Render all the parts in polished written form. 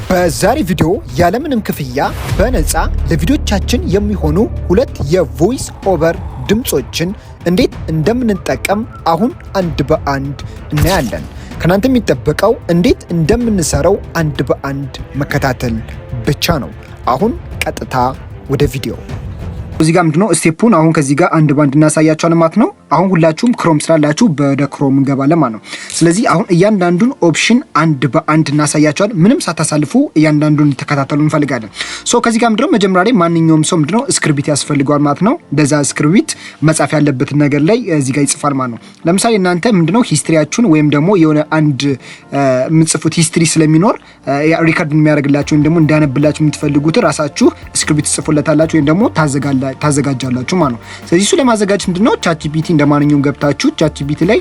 በዛሬ ቪዲዮ ያለምንም ክፍያ በነፃ ለቪዲዮቻችን የሚሆኑ ሁለት የቮይስ ኦቨር ድምጾችን እንዴት እንደምንጠቀም አሁን አንድ በአንድ እናያለን። ከናንተ የሚጠበቀው እንዴት እንደምንሰራው አንድ በአንድ መከታተል ብቻ ነው። አሁን ቀጥታ ወደ ቪዲዮ። እዚህ ጋር ምንድነው ስቴፑን አሁን ከዚህ ጋር አንድ ባንድ እናሳያችኋለን ማለት ነው። አሁን ሁላችሁም ክሮም ስላላችሁ ወደ ክሮም እንገባለን ማለት ነው። ስለዚህ አሁን እያንዳንዱን ኦፕሽን አንድ በአንድ እናሳያችኋለን። ምንም ሳታሳልፉ እያንዳንዱን ተከታተሉ እንፈልጋለን። ሶ ከዚህ ጋር ምንድነው መጀመሪያ ላይ ማንኛውም ሰው ምንድነው ስክሪፕት ያስፈልገዋል ማለት ነው። እንደዛ ስክሪፕት መጻፍ ያለበት ነገር ላይ እዚህ ጋር ይጽፋል ማለት ነው። ለምሳሌ እናንተ ምንድነው ሂስትሪያችሁን ወይም ደግሞ የሆነ አንድ የምትጽፉት ሂስትሪ ስለሚኖር ሪከርድ የሚያደርግላችሁ ወይም ደግሞ እንዲያነብላችሁ የምትፈልጉት ራሳችሁ ስክሪፕት ጽፉለታላችሁ ወይም ደግሞ ታዘጋጃላችሁ ማለት ነው። ስለዚህ እሱ ለማዘጋጀት ምንድነው ቻትጂፒቲ እንደማንኛውም ገብታችሁ ቻትጂፒቲ ላይ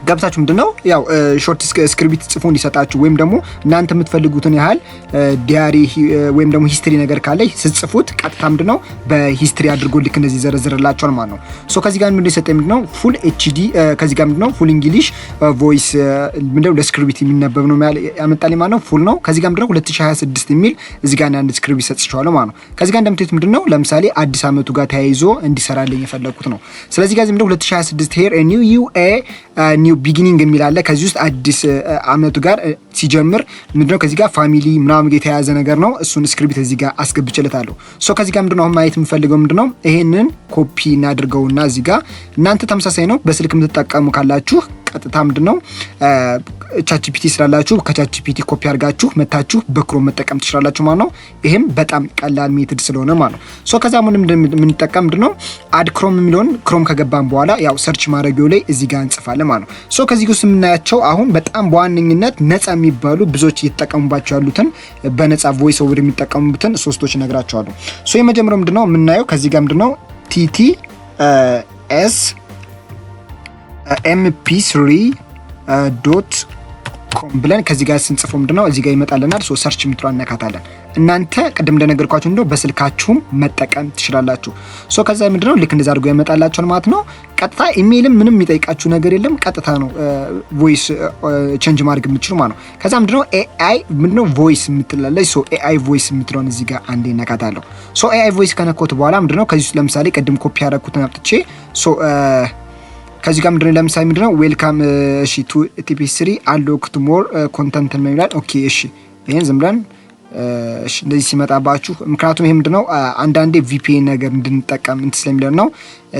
ገብታችሁ ምንድነው ያው ሾርት ስክሪፕት ጽፎ እንዲሰጣችሁ ወይም ደግሞ እናንተ የምትፈልጉትን ያህል ዲያሪ ወይም ደግሞ ሂስትሪ ነገር ካለ ስትጽፉት ቀጥታ ምንድነው በሂስትሪ አድርጎ ልክ እንደዚህ ዘረዝርላችኋል ማለት ነው። ሶ ከዚህ ጋር ምንድነው የሰጠኝ ምንድነው ፉል ኤችዲ ከዚህ ጋር ምንድነው ፉል እንግሊሽ ቮይስ ምንድነው ለስክሪፕት የሚነበብ ነው ያመጣልኝ ማለት ነው። ፉል ነው። ከዚህ ጋር ምንድነው 2026 የሚል እዚህ ጋር አንድ ስክሪፕት ሰጥቻለሁ ማለት ነው። ከዚህ ጋር እንደምታዩት ምንድነው ለምሳሌ አዲስ አመቱ ጋር ተያይዞ እንዲሰራልኝ የፈለኩት ነው። ስለዚህ ጋር ምንድነው 2026 ሄር ኒው ዩ ኒው ቢጊኒንግ የሚል አለ። ከዚህ ውስጥ አዲስ አመቱ ጋር ሲጀምር ምንድነው ከዚህ ጋር ፋሚሊ ምናምን ጋር የተያያዘ ነገር ነው። እሱን ስክሪፕት እዚህ ጋር አስገብቼለታለሁ። ሶ ከዚህ ጋር ምንድነው አሁን ማየት የምፈልገው ምንድነው ይሄንን ኮፒ እናድርገውና እዚህ ጋር እናንተ ተመሳሳይ ነው በስልክ የምትጠቀሙ ካላችሁ ቀጥታ ምንድነው ቻትጂፒቲ ስላላችሁ ከቻትጂፒቲ ኮፒ አድርጋችሁ መታችሁ በክሮም መጠቀም ትችላላችሁ ማለት ነው። ይሄም በጣም ቀላል ሜትድ ስለሆነ ማለት ነው። ሶ ከዛ ምን እንጠቀም ምንድነው አድ ክሮም የሚለውን ክሮም ከገባን በኋላ ያው ሰርች ማድረጊያው ላይ እዚህ ጋር እንጽፋለን ማለት ነው። ሶ ከዚህ ውስጥ የምናያቸው አሁን በጣም በዋነኝነት ነፃ የሚባሉ ብዙዎች እየተጠቀሙባቸው ያሉትን በነፃ ቮይስ ኦቨር የሚጠቀሙበትን ሶስቶች እነግራቸዋለሁ። ሶ የመጀመሪያው ምንድነው የምናየው ከዚህ ጋር ምንድነው ቲቲ ኤስ mp3.com ብለን ከዚህ ጋር ስንጽፈው ምንድነው እዚህ ጋር ይመጣልናል። ሶ ሰርች የምትለው አነካታለን። እናንተ ቅድም እንደነገርኳችሁ እንደው በስልካችሁም መጠቀም ትችላላችሁ። ሶ ከዛ ምንድነው ልክ እንደዛ አድርጎ ያመጣላችኋል ማለት ነው። ቀጥታ ኢሜይልም ምንም የሚጠይቃችሁ ነገር የለም። ቀጥታ ነው ቮይስ ቼንጅ ማድረግ የምትችሉ ማለት ነው። ከዛ ምንድነው ኤአይ ምንድነው ቮይስ የምትላለች። ሶ ኤአይ ቮይስ የምትለውን እዚህ ጋር አንዴ እነካታለሁ። ሶ ኤአይ ቮይስ ከነኮት በኋላ ምንድነው ከዚህ ውስጥ ለምሳሌ ቅድም ኮፒ ያደረኩትን አጥቼ ሶ ከዚህ ጋር ምንድነው ለምሳሌ ምንድነው ዌልካም እሺ ቱ ቲፒ3 አንሎክድ ሞር ኮንተንት ነው ይላል። ኦኬ እሺ ይሄን ዝም ብለን እሺ እንደዚህ ሲመጣባችሁ ምክንያቱም ይሄ ምንድነው አንዳንዴ ቪፒኤን ነገር እንድንጠቀም እንት ስለሚለን ነው።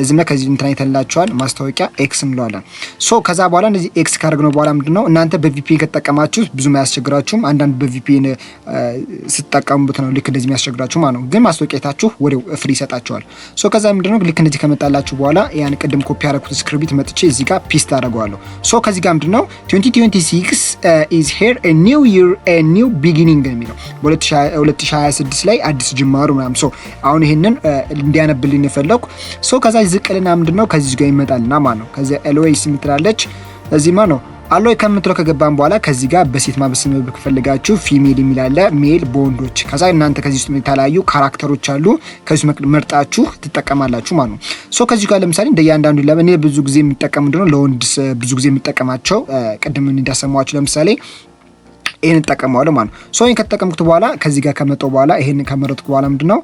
ዝም ብለን ከዚህ እንትን አይተላችኋል ማስታወቂያ ኤክስ እንለዋለን። ሶ ከዛ በኋላ እንደዚህ ኤክስ ካደረግነው በኋላ ምንድነው እናንተ በቪፒኤን ከተጠቀማችሁ ብዙም አያስቸግራችሁም። አንዳንድ በቪፒኤን ስትጠቀሙበት ነው ልክ እንደዚህ የሚያስቸግራችሁ ማለት ነው። ግን ማስታወቂያታችሁ ወዲያው ፍሪ ይሰጣችኋል። ሶ ከዛ ምንድነው ልክ እንደዚህ ከመጣላችሁ በኋላ ያን ቅድም ኮፒ ያደረኩት ስክሪፕት መጥቼ እዚህ ጋር ፒስት አደርገዋለሁ። ሶ ከዚህ ጋር ምንድነው 2026 is here a new year a new beginning የሚለው በ2026 ላይ አዲስ ጅማሩ ምናምን። ሶ አሁን ይሄንን እንዲያነብልኝ የፈለኩ ሶ ከዛ ዝቅልና ምንድነው ከዚህ ጋር ይመጣልና ማለት ነው። ከዛ ኤልዌይስ የምትላለች እዚህ ማለት ነው አሎይ ከምትለው ከገባን በኋላ ከዚህ ጋር በሴት ማበስም ከፈልጋችሁ ፊሜል የሚላለ ሜል ቦንዶች ከዛ እናንተ ከዚህ ውስጥ የተለያዩ ካራክተሮች አሉ ከዚህ መርጣችሁ ትጠቀማላችሁ ማለት ነው። ሶ ከዚህ ጋር ለምሳሌ እንደያንዳንዱ ለኔ ብዙ ጊዜ የምጠቀም ምንድነው ለወንድ ብዙ ጊዜ የምጠቀማቸው ቅድም እንዳሰማችሁ ለምሳሌ ይሄን ተጠቀማለሁ ማለት ነው። ሶ ይሄን ከተጠቀምኩት በኋላ ከዚህ ጋር ከመጣው በኋላ ይሄን ከመረጥኩ በኋላ ምንድነው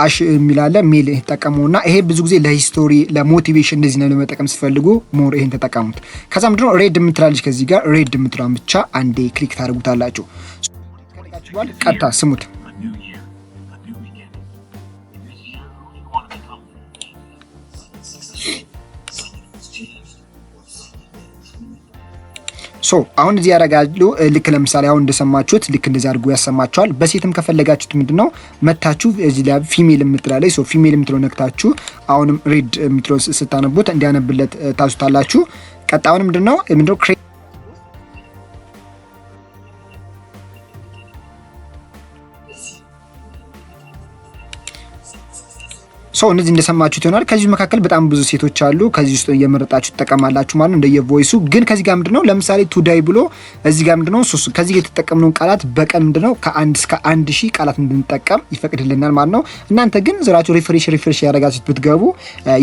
አሽ የሚላለ ሜል ተጠቀሙና ይሄ ብዙ ጊዜ ለሂስቶሪ ለሞቲቬሽን እንደዚህ ነው ለመጠቀም ሲፈልጉ ሞር ይሄን ተጠቀሙት። ከዛ ምንድነው ሬድ የምትላለች ከዚህ ጋር ሬድ የምትሏን ብቻ አንዴ ክሊክ ታደርጉታላችሁ። ከደጋችሁ በኋላ ቀጥታ ስሙት። ሶ አሁን እዚህ ያረጋሉ ልክ ለምሳሌ አሁን እንደሰማችሁት ልክ እንደዚህ አድርጎ ያሰማችኋል። በሴትም ከፈለጋችሁት ምንድነው መታችሁ እዚህ ላይ ፊሜል የምትላለች ሶ ፊሜል የምትለው ነክታችሁ አሁንም ሬድ የምትለው ስታነቡት እንዲያነብለት ታዙታላችሁ። ቀጣዩን ምንድነው ሶ እነዚህ እንደሰማችሁት ይሆናል። ከዚህ መካከል በጣም ብዙ ሴቶች አሉ። ከዚህ ውስጥ እየመረጣችሁ ተጠቀማላችሁ ማለት ነው እንደየቮይሱ። ግን ከዚህ ጋር ምንድነው ለምሳሌ ቱዳይ ብሎ እዚህ ጋር ምንድነው ከዚህ ጋር የተጠቀምነው ቃላት በቀን ምንድነው ከ1 እስከ 1000 ቃላት እንድንጠቀም ይፈቅድልናል ማለት ነው። እናንተ ግን ዝራችሁ ሪፍሬሽ ያደርጋችሁት ብትገቡ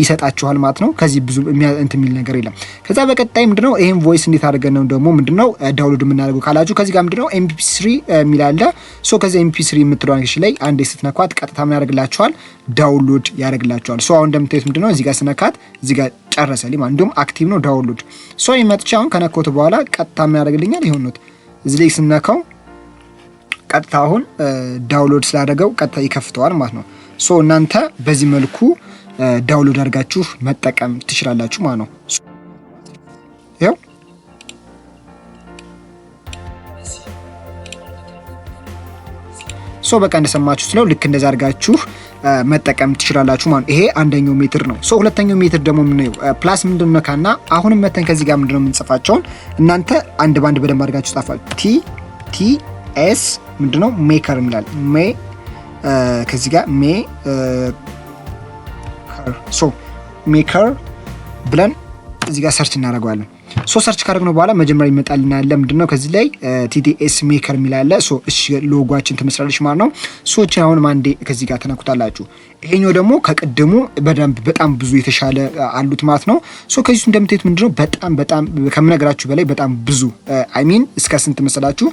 ይሰጣችኋል ማለት ነው። ከዚህ ብዙ እንትን የሚል ነገር የለም። ከዛ በቀጣይ ምንድነው ይሄን ቮይስ እንዴት አድርገን ነው ደግሞ ምንድነው ዳውንሎድ የምናደርገው ካላችሁ ከዚህ ጋር ምንድነው mp3 የሚል አለ። ሶ ከዚህ MP3 የምትለዋን እሺ ላይ አንዴ ስትነኳት ቀጥታ ምን ያደርግላችኋል ዳውንሎድ ያደርግላችኋል። ሶ አሁን እንደምታዩት ምንድነው እዚህ ጋር ስነካት እዚህ ጋር ጨረሰልኝ ማለት እንዲሁም አክቲቭ ነው ዳውንሎድ። ሶ ይመጥቻ አሁን ከነኮት በኋላ ቀጥታ ምን ያደርግልኛል ይሁን ነው እዚህ ላይ ስነካው ቀጥታ አሁን ዳውንሎድ ስላደረገው ቀጥታ ይከፍተዋል ማለት ነው። ሶ እናንተ በዚህ መልኩ ዳውንሎድ አድርጋችሁ መጠቀም ትችላላችሁ ማለት ነው። ያው ሶ በቃ እንደሰማችሁት ነው ልክ እንደዛ አድርጋችሁ መጠቀም ትችላላችሁ ማለት ነው። ይሄ አንደኛው ሜትር ነው። ሶ ሁለተኛው ሜትር ደግሞ ምን ነው ፕላስ ምንድነው ካና አሁንም መተን ከዚህ ጋር ምንድነው የምንጽፋቸው እናንተ አንድ ባንድ በደንብ አድርጋችሁ ጻፋችሁ ቲ ኤስ ምንድነው ሜከር ይላል ከዚህ ጋር ሶ ሜከር ብለን እዚህ ጋር ሰርች እናደርጋለን። ሶ ሰርች ካደረግነው በኋላ መጀመሪያ ይመጣልና ያለ ምንድነው ከዚህ ላይ TDS ሜከር የሚላለ ሶ እሺ ሎጎአችን ትመስላለች ማለት ነው። ሶች አሁን ማንዴ ከዚህ ጋር ተነኩታላችሁ። ይሄኛው ደግሞ ከቀደሙ በጣም ብዙ የተሻለ አሉት ማለት ነው። ሶ ከዚህ እንደምታዩት ምንድነው በጣም ከምነግራችሁ በላይ በጣም ብዙ እስከ ስንት መሰላችሁ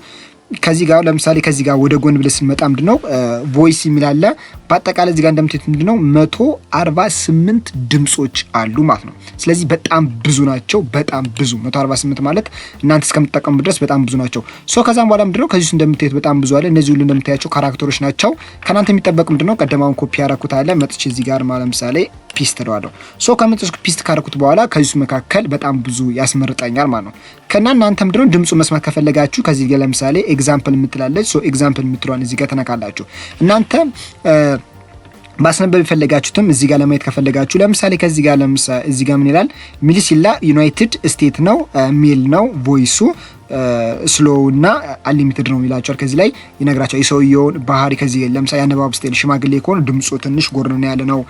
ከዚህ ጋር ለምሳሌ ከዚህ ጋር ወደ ጎን ብለን ስንመጣ ምንድነው ቮይስ የሚላለ በአጠቃላይ እዚህ ጋር እንደምታዩት ምንድነው 148 ድምጾች አሉ ማለት ነው። ስለዚህ በጣም ብዙ ናቸው። በጣም ብዙ 148 ማለት እናንተ እስከምትጠቀሙ ድረስ በጣም ብዙ ናቸው። ሶ ከዛም በኋላ ምንድነው ከዚህ እንደምታዩት በጣም ብዙ አለ። እነዚህ ሁሉ እንደምታያቸው ካራክተሮች ናቸው። ከናንተ የሚጠበቅ ምንድነው ቀደማውን ኮፒ ያደረኩት አለ መጥቼ እዚህ ጋር ማለት ለምሳሌ ፒስት ተደዋለው ሶ ከመጥቼ ፒስት ካደረኩት በኋላ ከዚህ መካከል በጣም ብዙ ያስመርጣኛል ማለት ነው። ከናንተ ምንድነው ድምጹ መስማት ከፈለጋችሁ ከዚህ ጋር ለምሳሌ ኤግዛምፕል የምትላለች ሶ ኤግዛምፕል የምትሏን እዚህ ጋር ተነካላችሁ። እናንተ ማስነበብ የፈለጋችሁትም እዚህ ጋር ለማየት ከፈለጋችሁ ለምሳሌ ከዚህ ጋር ለምሳሌ እዚህ ጋር ምን ይላል ሚሊሲላ ዩናይትድ ስቴት ነው ሜል ነው ቮይሱ ስሎው እና አንሊሚትድ ነው ይላችኋል። ከዚህ ላይ ይነግራችኋል የሰውየውን ባህሪ ከዚህ ለምሳሌ ያነባብ ስታይል ሽማግሌ ከሆነ ድምጹ ትንሽ ጎርነ ያለ ነው።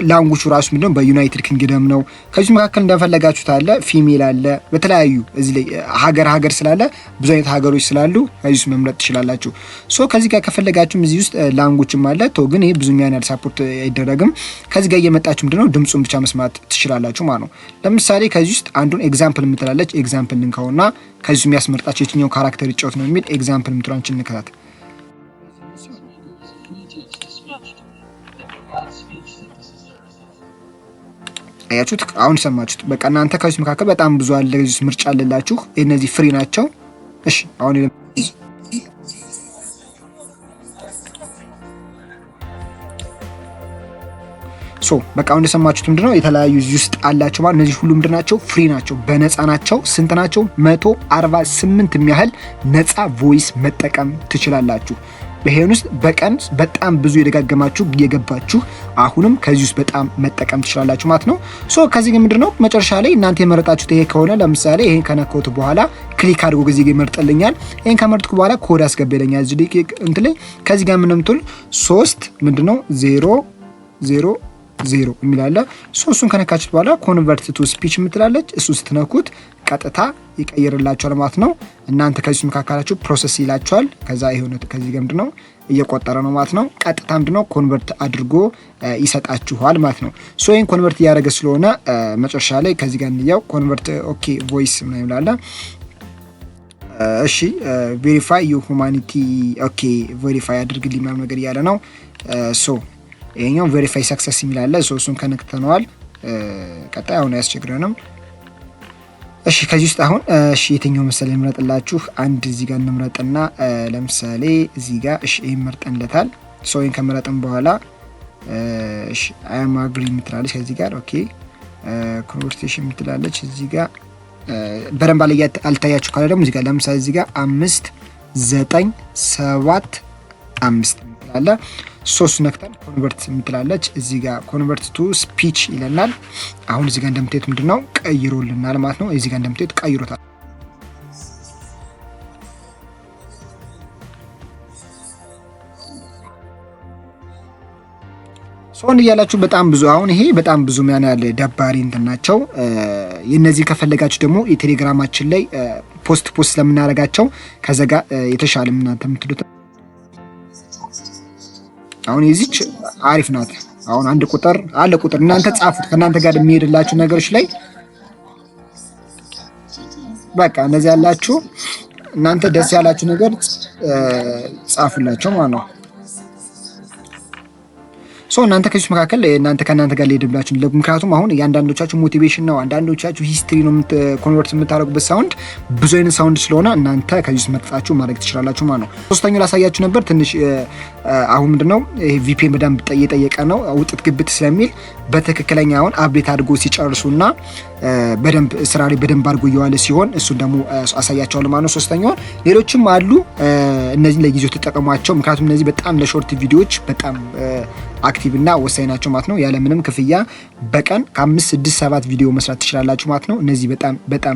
ላንጉቹ ራሱ ምንድነው በዩናይትድ ኪንግደም ነው። ከዚህ መካከል እንደፈለጋችሁት አለ ፊሜል አለ በተለያዩ እዚህ ላይ ሀገር ስላለ ብዙ አይነት ሀገሮች ስላሉ ከዚህ መምረጥ ትችላላችሁ። ሶ ከዚህ ጋር ከፈለጋችሁም እዚህ ውስጥ ላንጉችም አለ ቶ ግን ይሄ ብዙኛ ያናል ሳፖርት አይደረግም። ከዚህ ጋር እየመጣችሁ ምንድነው ድምጹን ብቻ መስማት ትችላላችሁ ማለት ነው። ለምሳሌ ከዚህ ውስጥ አንዱን ኤግዛምፕል የምትላለች ኤግዛምፕል እንካውና ከዚህ የሚያስመርጣችሁ የትኛው ካራክተር ይጫወት ነው የሚል ኤግዛምፕል የምትሏንችን እንከታተል። አያችሁት አሁን ሰማችሁት። በቃ እናንተ ከዚህ መካከል በጣም ብዙ አለ እዚህ ምርጫ አለላችሁ። እነዚህ ፍሪ ናቸው። እሺ አሁን ሶ በቃ እንደሰማችሁት ምንድነው የተለያዩ እዚህ ውስጥ አላችሁ ማለት እነዚህ ሁሉ ምንድናቸው ፍሪ ናቸው በነፃ ናቸው። ስንት ናቸው 148 የሚያህል ነፃ ቮይስ መጠቀም ትችላላችሁ። በሄን ውስጥ በቀን በጣም ብዙ የደጋገማችሁ እየገባችሁ አሁንም ከዚህ ውስጥ በጣም መጠቀም ትችላላችሁ ማለት ነው። ሶ ከዚህ ግን ምንድነው መጨረሻ ላይ እናንተ የመረጣችሁት ይሄ ከሆነ ለምሳሌ ይሄን ከነካሁት በኋላ ክሊክ አድርጎ ከዚህ ጋር ይመርጥልኛል። ይሄን ከመረጥኩ በኋላ ኮድ አስገባልኛል እዚህ ላይ እንት ላይ ከዚህ ጋር ምንም ትል 3 ምንድነው 0 የሚላለ ሶስቱን ከነካችሁት በኋላ ኮንቨርት ቱ ስፒች የምትላለች እሱ ስትነኩት ቀጥታ ይቀይርላችኋል ማለት ነው። እናንተ ከዚህ መካከላችሁ ፕሮሰስ ይላችኋል። ከዛ ይሄው ከዚህ ጋር ምንድነው እየቆጠረ ነው ማለት ነው። ቀጥታ ምንድነው ኮንቨርት አድርጎ ይሰጣችኋል ማለት ነው። ሶ ይሄን ኮንቨርት እያደረገ ስለሆነ መጨረሻ ላይ ከዚህ ጋር እንየው ኮንቨርት ኦኬ ቮይስ ምን ይላል እሺ ቬሪፋይ ዩ ሁማኒቲ ኦኬ ቬሪፋይ አድርግልኝ ምናምን ነገር እያለ ነው። ሶ ይሄኛው ቬሪፋይ ሰክሰስ የሚላለ ሶስቱን ከነክተነዋል። ቀጣይ አሁን ያስቸግረንም። እሺ ከዚህ ውስጥ አሁን እሺ የትኛው መሰለ እንምረጥላችሁ አንድ እዚህ ጋር እንምረጥና ለምሳሌ እዚህ ጋር እሺ ይሄን መርጠንለታል። ሶ ይሄን ከመረጥን በኋላ እሺ አይ አም አግሪ የምትላለች ከዚህ ጋር ኦኬ ኮንቨርሴሽን የምትላለች እዚህ ጋር በደንብ አልታያችሁ ካለ ደግሞ እዚህ ጋር ለምሳሌ እዚህ ጋር 5 9 7 5 አለ ሶስት ነክተን ኮንቨርት የምትላለች እዚህ ጋር ኮንቨርት ቱ ስፒች ይለናል። አሁን እዚህ ጋር እንደምታዩት ምንድነው ቀይሮልናል ማለት ነው። እዚህ ጋር እንደምታዩት ቀይሮታል። ሶን እያላችሁ በጣም ብዙ አሁን ይሄ በጣም ብዙ ምን ያለ ደባሪ እንትን ናቸው። የነዚህ ከፈለጋችሁ ደግሞ የቴሌግራማችን ላይ ፖስት ስለምናደርጋቸው ከዛ ጋር የተሻለ ምናንተ የምትሉት አሁን እዚች አሪፍ ናት። አሁን አንድ ቁጥር አለ ቁጥር እናንተ ጻፉት ከናንተ ጋር የሚሄድላችሁ ነገሮች ላይ በቃ እንደዚህ ያላችሁ እናንተ ደስ ያላችሁ ነገር ጻፉላቸው ማለት ነው። እናንተ ከዚህ መካከል ከእናንተ ጋር ሊሄድላችሁ ምክንያቱም አሁን የአንዳንዶቻችሁ ሞቲቬሽን ነው፣ አንዳንዶቻችሁ ሂስትሪ ነው ኮንቨርት የምታደርጉበት ሳውንድ ብዙ አይነት ሳውንድ ስለሆነ እናንተ ከዚህ መጥፋችሁ ማድረግ ትችላላችሁ ማለት ነው። ሶስተኛው ላሳያችሁ ነበር ትንሽ አሁን ምንድነው ይሄ ቪፒኤን በደንብ እየጠየቀ ነው ውጥት ግብት ስለሚል በትክክለኛ አሁን አፕዴት አድርጎ ሲጨርሱና በደንብ ስራ ላይ በደንብ አድርጎ እየዋለ ሲሆን እሱን ደግሞ አሳያቸዋለሁ ማለት ነው። ሶስተኛው ሌሎችም አሉ፣ እነዚህ ለጊዜው ተጠቀሟቸው ምክንያቱም እነዚህ በጣም ለሾርት ቪዲዮዎች በጣም አክቲቭ እና ወሳኝ ናቸው ማለት ነው። ያለምንም ክፍያ በቀን ከ5 6 7 ቪዲዮ መስራት ትችላላችሁ ማለት ነው። እነዚህ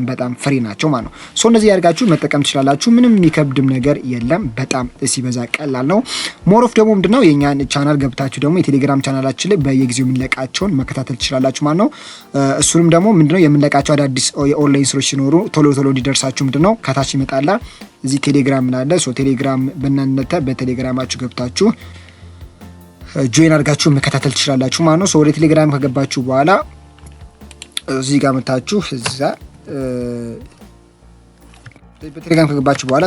በጣም ፍሪ ናቸው ማለት ነው። እነዚህ ያርጋችሁ መጠቀም ትችላላችሁ። ምንም የሚከብድም ነገር የለም። በጣም ሲበዛ ቀላል ነው። ሞሮፍ ደግሞ ምንድነው የኛን ቻናል ገብታችሁ ደግሞ የቴሌግራም ቻናላችን ላይ በየጊዜው የምንለቃቸውን መከታተል ትችላላችሁ ማለት ነው። እሱንም ደግሞ ምንድነው የምንለቃቸው አዳዲስ የኦንላይን ስራዎች ሲኖሩ ቶሎ እንዲደርሳችሁ ምንድነው ከታች ይመጣላ እዚህ ቴሌግራም ምናለ ቴሌግራም በእናንተ በቴሌግራማችሁ ገብታችሁ ጆይን አድርጋችሁ መከታተል ትችላላችሁ ማለት ነው። ወደ ቴሌግራም ከገባችሁ በኋላ እዚህ ጋር መታችሁ እዛ በቴሌግራም ከገባችሁ በኋላ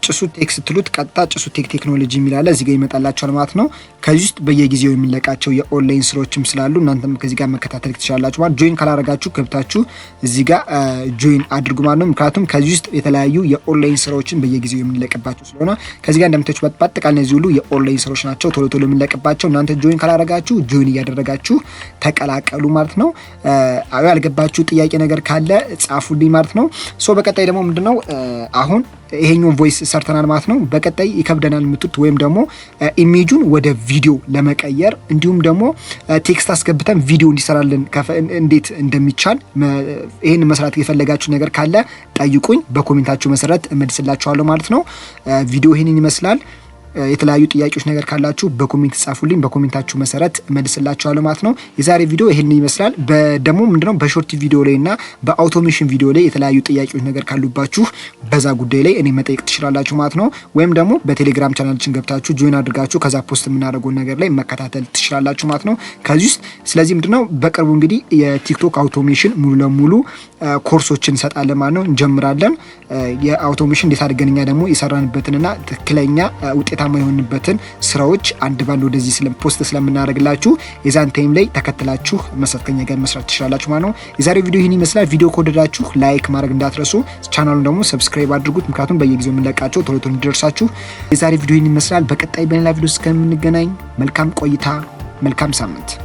ጭሱ ቴክ ስትሉት ቀጥታ ጭሱ ቴክ ቴክኖሎጂ የሚላለ እዚህ ጋር ይመጣላችኋል ማለት ነው። ከዚህ ውስጥ በየጊዜው የሚለቃቸው የኦንላይን ስራዎችም ስላሉ እናንተም ከዚህ ጋር መከታተል ትችላላችሁ ማለት ጆይን ካላረጋችሁ ገብታችሁ እዚህ ጋር ጆይን አድርጉ ማለት ነው። ምክንያቱም ከዚህ ውስጥ የተለያዩ የኦንላይን ስራዎችን በየጊዜው የምንለቅባቸው ስለሆነ ከዚህ ጋር እንደምታዩት በአጠቃላይ እነዚህ ሁሉ የኦንላይን ስራዎች ናቸው ቶሎ የምንለቅባቸው። እናንተ ጆይን ካላረጋችሁ ጆይን እያደረጋችሁ ተቀላቀሉ ማለት ነው። ያልገባችሁ ጥያቄ ነገር ካለ ጻፉልኝ ማለት ነው። በቀጣይ ደግሞ ምንድነው አሁን ይሄኛውን ቮይስ ሰርተናል ማለት ነው። በቀጣይ ይከብደናል የምትሉት ወይም ደግሞ ኢሜጁን ወደ ቪዲዮ ለመቀየር እንዲሁም ደግሞ ቴክስት አስገብተን ቪዲዮ እንዲሰራልን እንዴት እንደሚቻል ይሄን መስራት የፈለጋችሁ ነገር ካለ ጠይቁኝ፣ በኮሜንታችሁ መሰረት እመልስላችኋለሁ ማለት ነው። ቪዲዮ ይሄንን ይመስላል። የተለያዩ ጥያቄዎች ነገር ካላችሁ በኮሜንት ጻፉልኝ፣ በኮሜንታችሁ መሰረት እመልስላችኋለሁ ማለት ነው። የዛሬ ቪዲዮ ይሄንን ይመስላል። ደግሞ ምንድነው በሾርት ቪዲዮ ላይ እና በአውቶሜሽን ቪዲዮ ላይ የተለያዩ ጥያቄዎች ነገር ካሉባችሁ በዛ ጉዳይ ላይ እኔ መጠየቅ ትችላላችሁ ማለት ነው። ወይም ደግሞ በቴሌግራም ቻናላችን ገብታችሁ ጆይን አድርጋችሁ ከዛ ፖስት የምናደርገው ነገር ላይ መከታተል ትችላላችሁ ማለት ነው ከዚህ ውስጥ። ስለዚህ ምንድነው በቅርቡ እንግዲህ የቲክቶክ አውቶሜሽን ሙሉ ለሙሉ ኮርሶችን እንሰጣለን ማለት ነው፣ እንጀምራለን። የአውቶሜሽን እንዴት አድርገን እኛ ደግሞ የሰራንበትንና ትክክለኛ ውጤታማ የሆንበትን ስራዎች አንድ ባንድ ወደዚህ ፖስት ስለምናደርግላችሁ የዛን ታይም ላይ ተከትላችሁ መስራትከኛ ጋር መስራት ትችላላችሁ ማለት ነው። የዛሬው ቪዲዮ ይህን ይመስላል። ቪዲዮ ከወደዳችሁ ላይክ ማድረግ እንዳትረሱ፣ ቻናሉን ደግሞ ሰብስክራይብ አድርጉት፣ ምክንያቱም በየጊዜው የምንለቃቸው ቶሎ እንዲደርሳችሁ። የዛሬው ቪዲዮ ይህን ይመስላል። በቀጣይ በሌላ ቪዲዮ እስከምንገናኝ መልካም ቆይታ፣ መልካም ሳምንት።